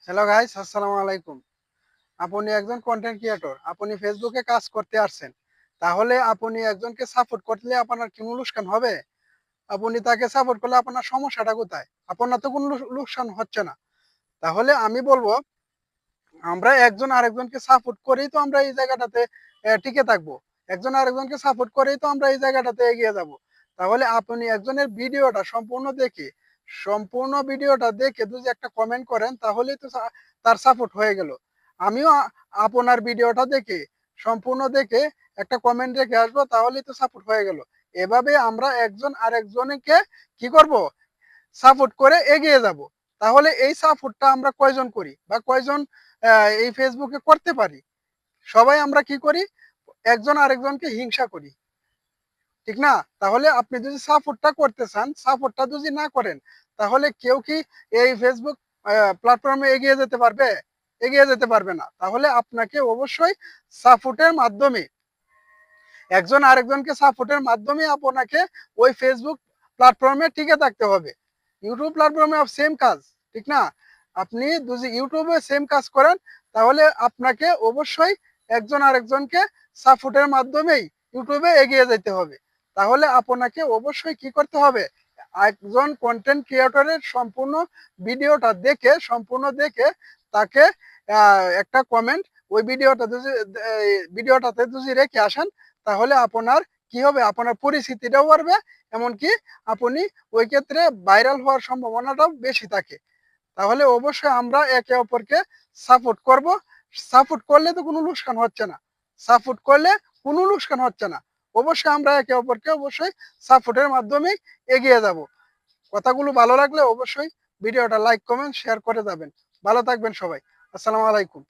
Hello guys, আসসালামু আলাইকুম। আপনি একজন কন্টেন্ট ক্রিয়েটর, আপনি ফেসবুকে কাজ করতে আসছেন। তাহলে আপনি একজনকে সাপোর্ট করলে আপনার কি লোকসান হবে? আপনি তাকে সাপোর্ট করলে আপনার সমস্যাটা কোথায়? আপনার তো কোনো লোকসান হচ্ছে না। তাহলে আমি বলবো, আমরা একজন আরেকজনকে সাপোর্ট করেই তো আমরা এই জায়গাটাতে টিকে থাকবো। একজন আরেকজনকে সাপোর্ট করেই তো আমরা এই জায়গাটাতে এগিয়ে যাব। তাহলে আপনি একজনের ভিডিওটা সম্পূর্ণ ভিডিওটা দেখে যদি একটা কমেন্ট করেন তাহলেই তো তার সাপোর্ট হয়ে গেল। আমিও আপনার ভিডিওটা দেখে সম্পূর্ণ দেখে একটা কমেন্ট রেখে আসবো, তাহলেই তো সাপোর্ট হয়ে গেল। এভাবে আমরা একজন আরেকজনকে কি করব? সাপোর্ট করে এগিয়ে যাব। তাহলে এই সাপোর্টটা আমরা কয়জন করি বা কয়জন এই ফেসবুকে করতে পারি? সবাই আমরা কি করি? একজন আরেকজনকে হিংসা করি। ঠিক না? তাহলে আপনি যদি সাপোর্টটা করতে চান, সাপোর্টটা যদি না করেন, তাহলে কেউ কি এই ফেসবুক প্ল্যাটফর্মে এগিয়ে যেতে পারবে? এগিয়ে যেতে পারবে না। তাহলে আপনাকে অবশ্যই সাপোর্টের মাধ্যমে একজন আরেকজনকে সাপোর্টের মাধ্যমে আপনাকে ওই ফেসবুক প্ল্যাটফর্মে টিকে থাকতে হবে। ইউটিউব প্ল্যাটফর্মে সেম কাজ, ঠিক না? আপনি যদি ইউটিউবে সেম কাজ করেন, তাহলে আপনাকে অবশ্যই একজন আরেকজনকে সাপোর্টের মাধ্যমেই ইউটিউবে এগিয়ে যেতে হবে। তাহলে আপনাকে অবশ্যই কি করতে হবে? একজন কন্টেন্ট ক্রিয়েটরের সম্পূর্ণ দেখে তাকে একটা কমেন্ট ওই ভিডিওটাতে যদি রেখে আসেন, তাহলে আপনার কি হবে? আপনার পরিচিতিটাও বাড়বে, এমনকি আপনি ওই ক্ষেত্রে ভাইরাল হওয়ার সম্ভাবনাটাও বেশি থাকে। তাহলে অবশ্যই আমরা একে অপরকে সাপোর্ট করব। সাপোর্ট করলে তো কোনো লোকসান হচ্ছে না। সাপোর্ট করলে কোনো লোকসান হচ্ছে না। অবশ্যই আমরা একে অপরকে অবশ্যই সাপোর্টের মাধ্যমেই এগিয়ে যাব। কথাগুলো ভালো লাগলে অবশ্যই ভিডিওটা লাইক, কমেন্ট, শেয়ার করে যাবেন। ভালো থাকবেন সবাই। আসসালামু আলাইকুম।